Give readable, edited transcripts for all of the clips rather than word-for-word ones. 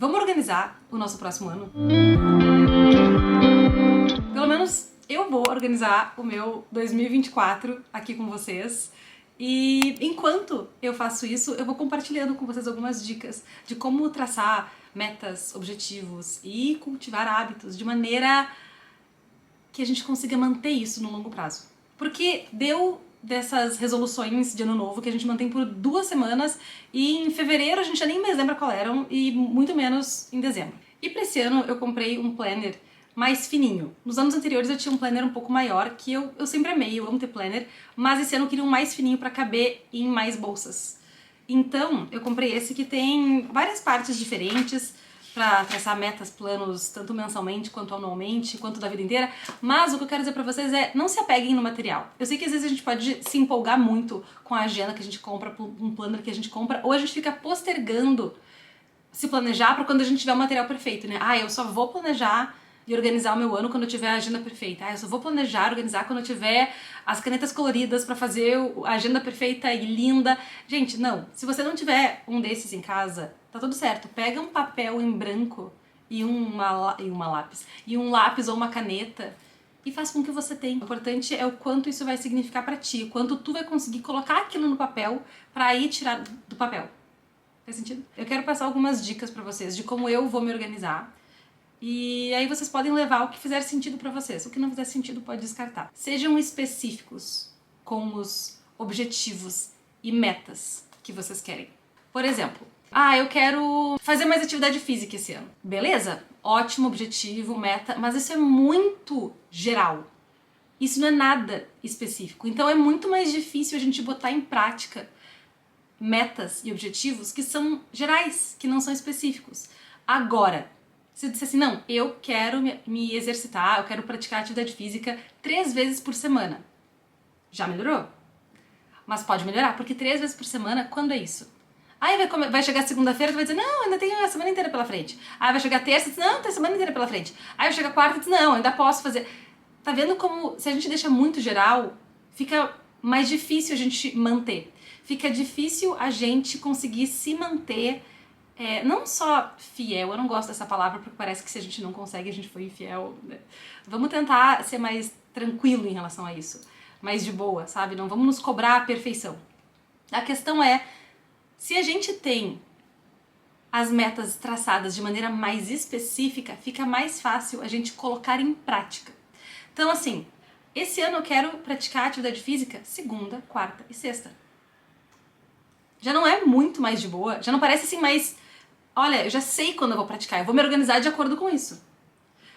Vamos organizar o nosso próximo ano? Pelo menos eu vou organizar o meu 2024 aqui com vocês. E enquanto eu faço isso, eu vou compartilhando com vocês algumas dicas de como traçar metas, objetivos e cultivar hábitos de maneira que a gente consiga manter isso no longo prazo. Porque deu dessas resoluções de ano novo que a gente mantém por 2 semanas e em fevereiro a gente já nem mais lembra qual eram e muito menos em dezembro. E pra esse ano eu comprei um planner mais fininho. Nos anos anteriores eu tinha um planner um pouco maior que eu sempre amei, eu amo ter planner, mas esse ano eu queria um mais fininho pra caber em mais bolsas. Então eu comprei esse que tem várias partes diferentes pra traçar metas, planos, tanto mensalmente, quanto anualmente, quanto da vida inteira, mas o que eu quero dizer pra vocês é, não se apeguem no material. Eu sei que às vezes a gente pode se empolgar muito com a agenda que a gente compra, um planner que a gente compra, ou a gente fica postergando se planejar pra quando a gente tiver o material perfeito, né? Ah, eu só vou planejar e organizar o meu ano quando eu tiver a agenda perfeita. Ah, eu só vou planejar, organizar quando eu tiver as canetas coloridas pra fazer a agenda perfeita e linda. Gente, não. Se você não tiver um desses em casa, tá tudo certo. Pega um papel em branco e um lápis ou uma caneta e faz com o que você tem. O importante é o quanto isso vai significar pra ti, quanto tu vai conseguir colocar aquilo no papel pra aí tirar do papel. Faz sentido? Eu quero passar algumas dicas pra vocês de como eu vou me organizar. E aí vocês podem levar o que fizer sentido pra vocês. O que não fizer sentido pode descartar. Sejam específicos com os objetivos e metas que vocês querem. Por exemplo, eu quero fazer mais atividade física esse ano. Beleza? Ótimo objetivo, meta, mas isso é muito geral. Isso não é nada específico. Então é muito mais difícil a gente botar em prática metas e objetivos que são gerais, que não são específicos. Agora, se eu disser assim, não, eu quero me exercitar, eu quero praticar atividade física 3 vezes por semana. Já melhorou? Mas pode melhorar, porque 3 vezes por semana, quando é isso? Aí vai chegar segunda-feira, tu vai dizer, não, ainda tenho a semana inteira pela frente. Aí vai chegar terça, diz, não, tem a semana inteira pela frente. Aí vai chegar quarta, diz, não, ainda posso fazer. Tá vendo como, se a gente deixa muito geral, fica mais difícil a gente manter. Fica difícil a gente conseguir se manter não só fiel, eu não gosto dessa palavra porque parece que se a gente não consegue a gente foi infiel, né? Vamos tentar ser mais tranquilo em relação a isso, mais de boa, sabe? Não vamos nos cobrar a perfeição. A questão é, se a gente tem as metas traçadas de maneira mais específica, fica mais fácil a gente colocar em prática. Então assim, esse ano eu quero praticar atividade física segunda, quarta e sexta. Já não é muito mais de boa, já não parece assim mais... Olha, eu já sei quando eu vou praticar, eu vou me organizar de acordo com isso.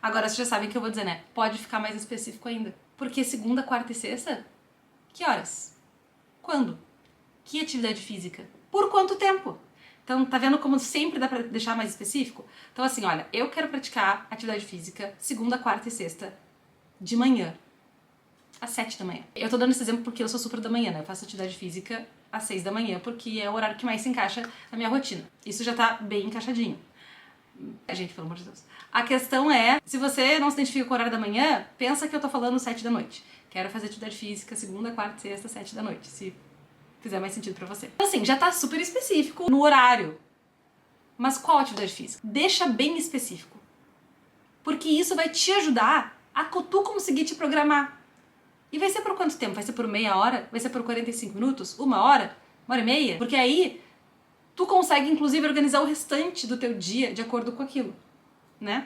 Agora, vocês já sabem o que eu vou dizer, né? Pode ficar mais específico ainda. Porque segunda, quarta e sexta? Que horas? Quando? Que atividade física? Por quanto tempo? Então, tá vendo como sempre dá pra deixar mais específico? Então, assim, olha, eu quero praticar atividade física segunda, quarta e sexta de manhã. Às 7 da manhã. Eu tô dando esse exemplo porque eu sou super da manhã, né? Eu faço atividade física às 6 da manhã, porque é o horário que mais se encaixa na minha rotina. Isso já tá bem encaixadinho. Gente, pelo amor de Deus. A questão é, se você não se identifica com o horário da manhã, pensa que eu tô falando 7 da noite. Quero fazer atividade física segunda, quarta, sexta, 7 da noite, se fizer mais sentido pra você. Assim, já tá super específico no horário. Mas qual atividade física? Deixa bem específico. Porque isso vai te ajudar a tu conseguir te programar. E vai ser por quanto tempo? Vai ser por meia hora? Vai ser por 45 minutos? 1 hora? 1h30? Porque aí tu consegue inclusive organizar o restante do teu dia de acordo com aquilo, né?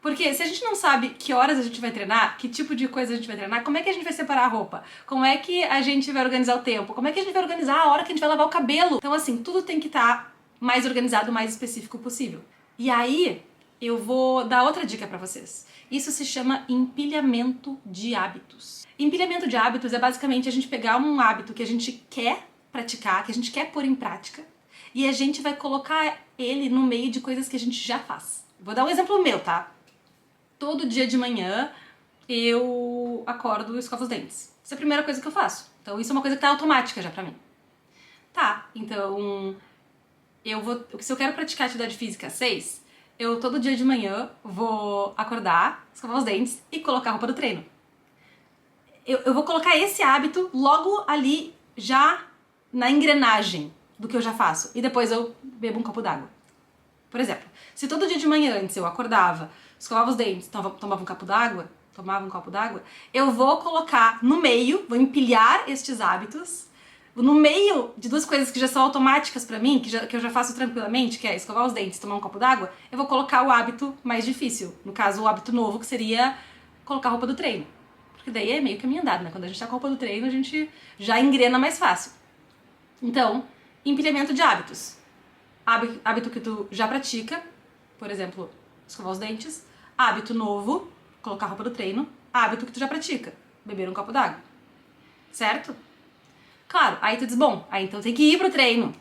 Porque se a gente não sabe que horas a gente vai treinar, que tipo de coisa a gente vai treinar, como é que a gente vai separar a roupa? Como é que a gente vai organizar o tempo? Como é que a gente vai organizar a hora que a gente vai lavar o cabelo? Então assim, tudo tem que estar mais organizado, mais específico possível. E aí, eu vou dar outra dica pra vocês. Isso se chama empilhamento de hábitos. Empilhamento de hábitos é basicamente a gente pegar um hábito que a gente quer praticar, que a gente quer pôr em prática, e a gente vai colocar ele no meio de coisas que a gente já faz. Vou dar um exemplo meu, tá? Todo dia de manhã eu acordo e escovo os dentes. Isso é a primeira coisa que eu faço. Então isso é uma coisa que tá automática já pra mim. Tá, então se eu quero praticar atividade física às 6, eu todo dia de manhã vou acordar, escovar os dentes e colocar a roupa do treino. Eu vou colocar esse hábito logo ali, já na engrenagem do que eu já faço. E depois eu bebo um copo d'água. Por exemplo, se todo dia de manhã antes eu acordava, escovava os dentes, tomava um copo d'água, eu vou colocar no meio, vou empilhar estes hábitos, no meio de duas coisas que já são automáticas pra mim, que eu já faço tranquilamente, que é escovar os dentes e tomar um copo d'água, eu vou colocar o hábito mais difícil. No caso, o hábito novo, que seria colocar a roupa do treino. Porque daí é meio caminho andado, né? Quando a gente tá com a roupa do treino, a gente já engrena mais fácil. Então, empilhamento de hábitos. Hábito que tu já pratica, por exemplo, escovar os dentes. Hábito novo, colocar a roupa do treino. Hábito que tu já pratica, beber um copo d'água. Certo? Claro, aí tu diz, bom, aí então tem que ir pro treino.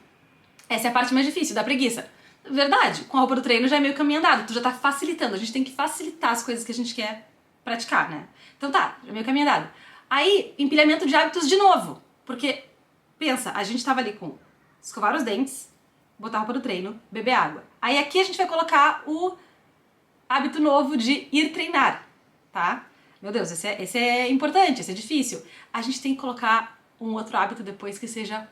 Essa é a parte mais difícil, da preguiça. Verdade, com a roupa do treino já é meio caminho andado, tu já tá facilitando. A gente tem que facilitar as coisas que a gente quer praticar, né? Então tá, já é meio caminho andado. Aí, empilhamento de hábitos de novo. Porque, pensa, a gente tava ali com escovar os dentes, botar a roupa do treino, beber água. Aí aqui a gente vai colocar o hábito novo de ir treinar, tá? Meu Deus, esse é importante, esse é difícil. A gente tem que colocar um outro hábito depois que seja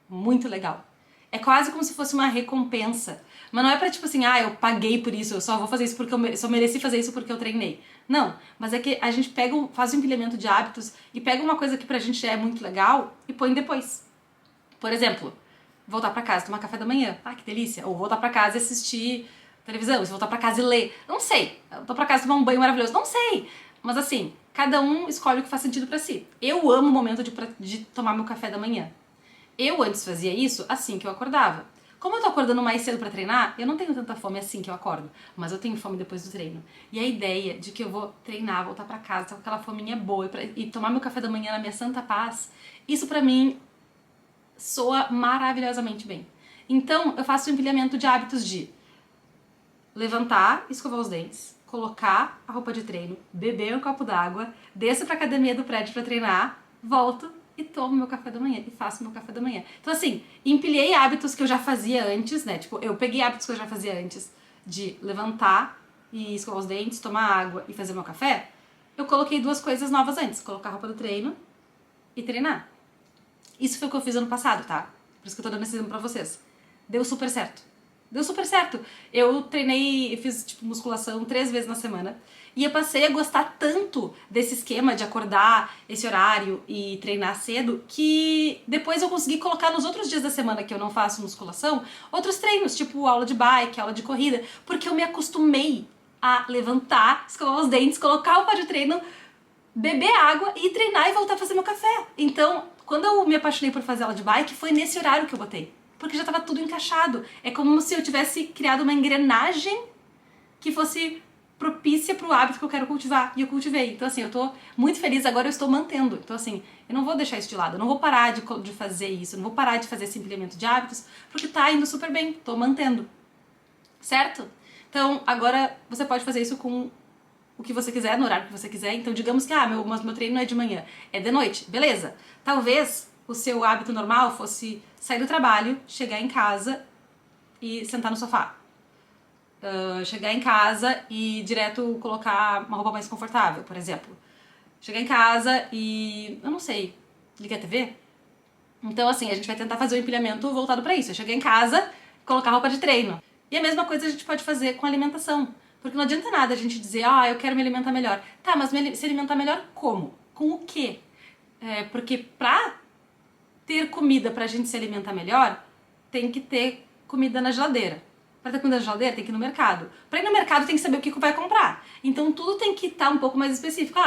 muito legal. É quase como se fosse uma recompensa. Mas não é pra tipo assim, eu paguei por isso, eu só vou fazer isso porque eu só mereci fazer isso porque eu treinei. Não, mas é que a gente faz um empilhamento de hábitos e pega uma coisa que pra gente é muito legal e põe depois. Por exemplo, voltar pra casa, tomar café da manhã. Ah, que delícia. Ou voltar pra casa e assistir televisão, se voltar pra casa e ler. Não sei. Voltar pra casa e tomar um banho maravilhoso. Não sei. Mas assim, cada um escolhe o que faz sentido pra si. Eu amo o momento de tomar meu café da manhã. Eu antes fazia isso assim que eu acordava. Como eu tô acordando mais cedo pra treinar, eu não tenho tanta fome assim que eu acordo. Mas eu tenho fome depois do treino. E a ideia de que eu vou treinar, voltar pra casa, com aquela fominha boa e tomar meu café da manhã na minha santa paz, isso pra mim soa maravilhosamente bem. Então, eu faço o empilhamento de hábitos de levantar, escovar os dentes, colocar a roupa de treino, beber um copo d'água, desço pra academia do prédio pra treinar, volto e tomo meu café da manhã, e faço meu café da manhã. Então assim, empilhei hábitos que eu já fazia antes, né? Tipo, eu peguei hábitos que eu já fazia antes de levantar e escovar os dentes, tomar água e fazer meu café. Eu coloquei duas coisas novas antes, colocar a roupa do treino e treinar. Isso foi o que eu fiz ano passado, tá? Por isso que eu tô dando esse exemplo pra vocês. Deu super certo. Deu super certo. Eu treinei, eu fiz tipo musculação 3 vezes na semana. E eu passei a gostar tanto desse esquema de acordar esse horário e treinar cedo, que depois eu consegui colocar nos outros dias da semana que eu não faço musculação, outros treinos, tipo aula de bike, aula de corrida, porque eu me acostumei a levantar, escovar os dentes, colocar o pá de treino, beber água e treinar e voltar a fazer meu café. Então, quando eu me apaixonei por fazer aula de bike, foi nesse horário que eu botei. Porque já estava tudo encaixado. É como se eu tivesse criado uma engrenagem que fosse propícia pro hábito que eu quero cultivar. E eu cultivei. Então, assim, eu tô muito feliz, agora eu estou mantendo. Então, assim, eu não vou deixar isso de lado. Eu não vou parar de fazer isso. Eu não vou parar de fazer esse empilhamento de hábitos, porque tá indo super bem. Tô mantendo. Certo? Então, agora você pode fazer isso com o que você quiser, no horário que você quiser. Então, digamos que, meu treino não é de manhã, é de noite. Beleza. Talvez o seu hábito normal fosse sair do trabalho, chegar em casa e sentar no sofá. Chegar em casa e direto colocar uma roupa mais confortável, por exemplo. Chegar em casa e, eu não sei, ligar a TV? Então, assim, a gente vai tentar fazer o empilhamento voltado pra isso. É chegar em casa, colocar roupa de treino. E a mesma coisa a gente pode fazer com alimentação. Porque não adianta nada a gente dizer, eu quero me alimentar melhor. Tá, mas se alimentar melhor como? Com o quê? Porque pra ter comida pra gente se alimentar melhor, tem que ter comida na geladeira. Pra ter comida na geladeira, tem que ir no mercado. Pra ir no mercado, tem que saber o que vai comprar. Então, tudo tem que estar um pouco mais específico.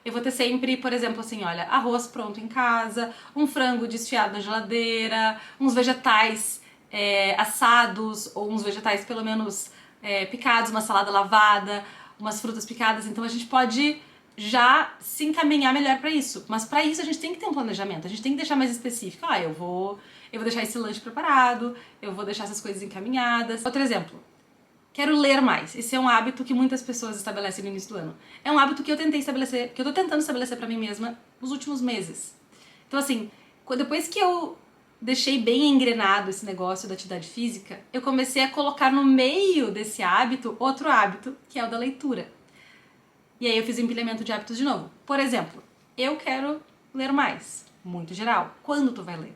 Eu vou ter sempre, por exemplo, assim, olha, arroz pronto em casa, um frango desfiado na geladeira, uns vegetais assados, ou uns vegetais pelo menos picados, uma salada lavada, umas frutas picadas. Então, a gente pode já se encaminhar melhor pra isso. Mas pra isso a gente tem que ter um planejamento, a gente tem que deixar mais específico. Eu vou deixar esse lanche preparado, eu vou deixar essas coisas encaminhadas. Outro exemplo, quero ler mais. Esse é um hábito que muitas pessoas estabelecem no início do ano. É um hábito que eu tentei estabelecer, que eu tô tentando estabelecer pra mim mesma nos últimos meses. Então assim, depois que eu deixei bem engrenado esse negócio da atividade física, eu comecei a colocar no meio desse hábito outro hábito, que é o da leitura. E aí eu fiz o empilhamento de hábitos de novo. Por exemplo, eu quero ler mais. Muito geral. Quando tu vai ler?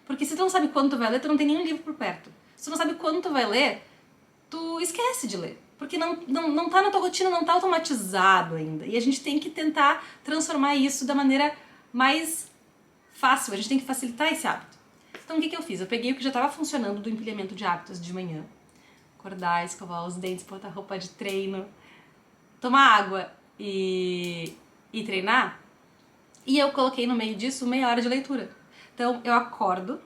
Porque se tu não sabe quando tu vai ler, tu não tem nenhum livro por perto. Se tu não sabe quando tu vai ler, tu esquece de ler. Porque não tá na tua rotina, não tá automatizado ainda. E a gente tem que tentar transformar isso da maneira mais fácil, a gente tem que facilitar esse hábito. Então o que eu fiz? Eu peguei o que já estava funcionando do empilhamento de hábitos de manhã. Acordar, escovar os dentes, botar roupa de treino, tomar água e treinar. E eu coloquei no meio disso meia hora de leitura. Então eu acordo,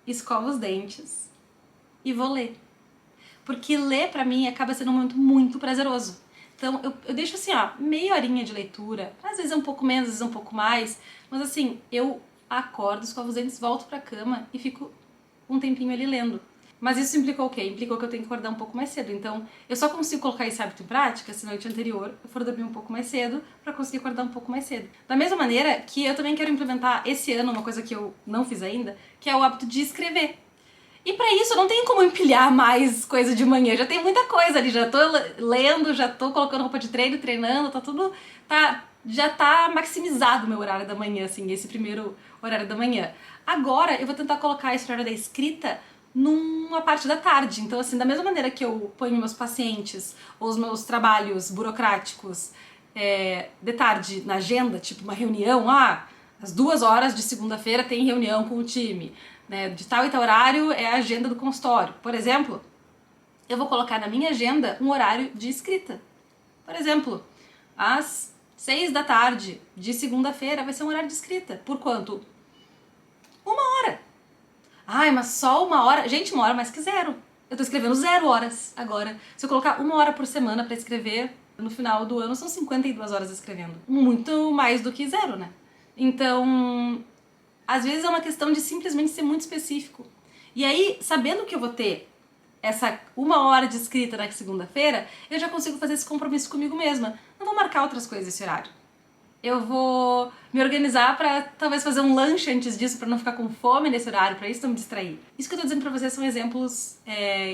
escovo os dentes e vou ler. Porque ler pra mim acaba sendo um momento muito prazeroso. Então eu deixo assim, ó, meia horinha de leitura, às vezes é um pouco menos, às vezes é um pouco mais, mas assim, eu acordo, escovo os dentes, volto pra cama e fico um tempinho ali lendo. Mas isso implicou o quê? Implicou que eu tenho que acordar um pouco mais cedo. Então, eu só consigo colocar esse hábito em prática se na noite anterior eu for dormir um pouco mais cedo pra conseguir acordar um pouco mais cedo. Da mesma maneira que eu também quero implementar esse ano uma coisa que eu não fiz ainda, que é o hábito de escrever. E pra isso eu não tenho como empilhar mais coisa de manhã, já tem muita coisa ali, já tô lendo, já tô colocando roupa de treino, treinando, tá tudo, já tá maximizado o meu horário da manhã, assim, esse primeiro horário da manhã. Agora eu vou tentar colocar esse horário da escrita numa parte da tarde, então assim, da mesma maneira que eu ponho meus pacientes ou os meus trabalhos burocráticos de tarde na agenda, tipo uma reunião, às 2 horas de segunda-feira tem reunião com o time, né, de tal e tal horário é a agenda do consultório. Por exemplo, eu vou colocar na minha agenda um horário de escrita. Por exemplo, às 6 da tarde de segunda-feira vai ser um horário de escrita. Por quanto? 1 hora. Ai, mas só 1 hora? Gente, 1 hora mais que zero. Eu tô escrevendo 0 horas agora. Se eu colocar 1 hora por semana pra escrever, no final do ano são 52 horas escrevendo. Muito mais do que zero, né? Então, às vezes é uma questão de simplesmente ser muito específico. E aí, sabendo que eu vou ter essa 1 hora de escrita na segunda-feira, eu já consigo fazer esse compromisso comigo mesma. Não vou marcar outras coisas esse horário. Eu vou me organizar pra talvez fazer um lanche antes disso, pra não ficar com fome nesse horário, pra isso não me distrair. Isso que eu tô dizendo pra vocês são exemplos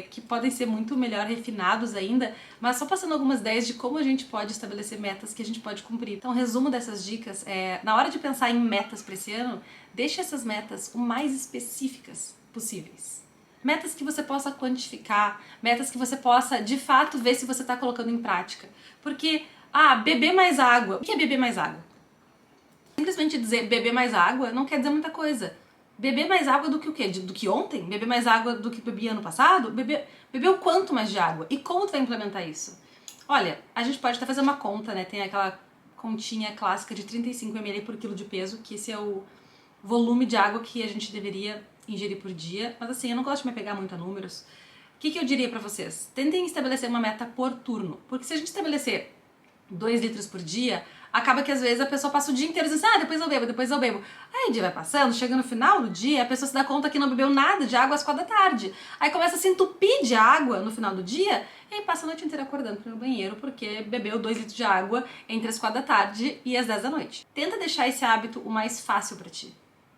que podem ser muito melhor refinados ainda, mas só passando algumas ideias de como a gente pode estabelecer metas que a gente pode cumprir. Então, resumo dessas dicas na hora de pensar em metas pra esse ano, deixe essas metas o mais específicas possíveis. Metas que você possa quantificar, metas que você possa, de fato, ver se você tá colocando em prática. Porque beber mais água. O que é beber mais água? Simplesmente dizer beber mais água não quer dizer muita coisa. Beber mais água do que o quê? Do que ontem? Beber mais água do que bebi ano passado? Beber o quanto mais de água? E como tu vai implementar isso? Olha, a gente pode até fazer uma conta, né? Tem aquela continha clássica de 35 ml por quilo de peso, que esse é o volume de água que a gente deveria ingerir por dia. Mas assim, eu não gosto de me pegar muito a números. O que eu diria pra vocês? Tentem estabelecer uma meta por turno. Porque se a gente estabelecer 2 litros por dia, acaba que às vezes a pessoa passa o dia inteiro dizendo assim, depois eu bebo, depois eu bebo. Aí o dia vai passando, chega no final do dia, a pessoa se dá conta que não bebeu nada de água às 4 da tarde. Aí começa a se entupir de água no final do dia, e aí passa a noite inteira acordando pro banheiro porque bebeu 2 litros de água entre as 4 da tarde e as 10 da noite. Tenta deixar esse hábito o mais fácil pra ti.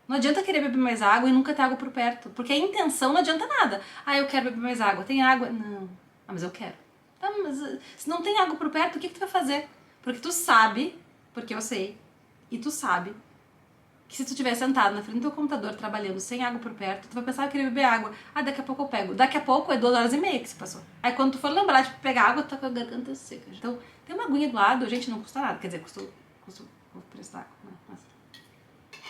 Não adianta querer beber mais água e nunca ter água por perto, porque a intenção não adianta nada. Eu quero beber mais água. Tem água? Não. Mas eu quero. Mas se não tem água por perto, o que tu vai fazer? Porque tu sabe, porque eu sei, e tu sabe que se tu estiver sentado na frente do teu computador trabalhando sem água por perto, tu vai pensar, eu queria beber água. Daqui a pouco eu pego. Daqui a pouco é 2 horas e meia que se passou. Aí quando tu for lembrar de pegar água, tu tá com a garganta seca. Então, tem uma aguinha do lado, gente, não custa nada. Quer dizer, custa o preço da água, né?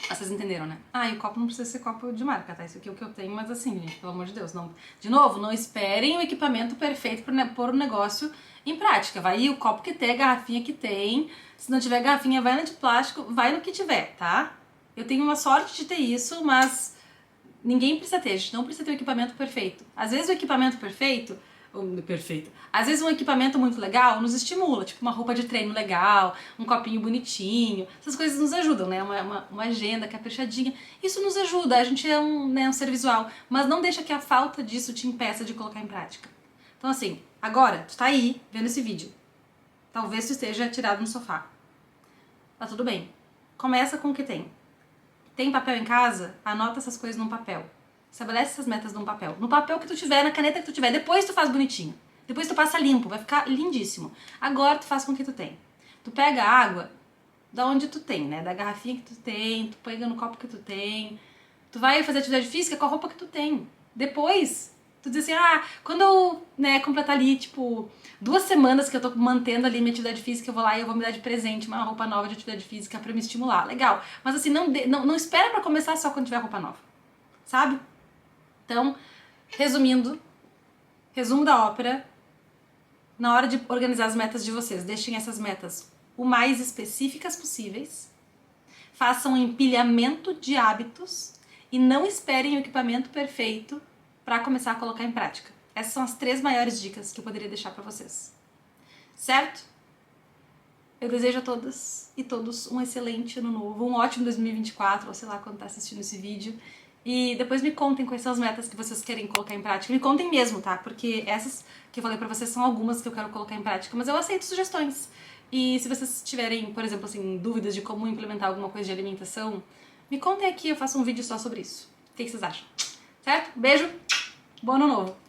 Mas vocês entenderam, né? E o copo não precisa ser copo de marca, tá? Isso aqui é o que eu tenho, mas assim, gente, pelo amor de Deus, não... De novo, não esperem o equipamento perfeito pra pôr o negócio em prática. Vai o copo que tem, a garrafinha que tem. Se não tiver garrafinha, vai na de plástico, vai no que tiver, tá? Eu tenho uma sorte de ter isso, mas ninguém precisa ter, a gente não precisa ter o equipamento perfeito. Às vezes o equipamento perfeito, às vezes um equipamento muito legal nos estimula, tipo uma roupa de treino legal, um copinho bonitinho, essas coisas nos ajudam, né? Uma agenda caprichadinha, isso nos ajuda, a gente é um ser visual, mas não deixa que a falta disso te impeça de colocar em prática. Então assim, agora, tu tá aí vendo esse vídeo, talvez tu esteja tirado no sofá, tá tudo bem, começa com o que tem. Tem papel em casa? Anota essas coisas num papel. Estabelece essas metas num papel. No papel que tu tiver, na caneta que tu tiver. Depois tu faz bonitinho. Depois tu passa limpo. Vai ficar lindíssimo. Agora tu faz com o que tu tem. Tu pega a água da onde tu tem, né? Da garrafinha que tu tem. Tu pega no copo que tu tem. Tu vai fazer atividade física com a roupa que tu tem. Depois Tu diz assim, quando eu, completar ali, tipo, 2 semanas que eu tô mantendo ali minha atividade física, eu vou lá e eu vou me dar de presente uma roupa nova de atividade física pra me estimular. Legal. Mas assim, não espera pra começar só quando tiver roupa nova. Sabe? Então, resumindo, resumo da ópera, na hora de organizar as metas de vocês, deixem essas metas o mais específicas possíveis, façam um empilhamento de hábitos e não esperem o equipamento perfeito para começar a colocar em prática. Essas são as 3 maiores dicas que eu poderia deixar para vocês. Certo? Eu desejo a todas e todos um excelente ano novo, um ótimo 2024, ou sei lá quando tá assistindo esse vídeo. E depois me contem quais são as metas que vocês querem colocar em prática. Me contem mesmo, tá? Porque essas que eu falei pra vocês são algumas que eu quero colocar em prática, mas eu aceito sugestões. E se vocês tiverem, por exemplo, assim, dúvidas de como implementar alguma coisa de alimentação, me contem aqui, eu faço um vídeo só sobre isso. O que vocês acham? Certo? Beijo, bom ano novo!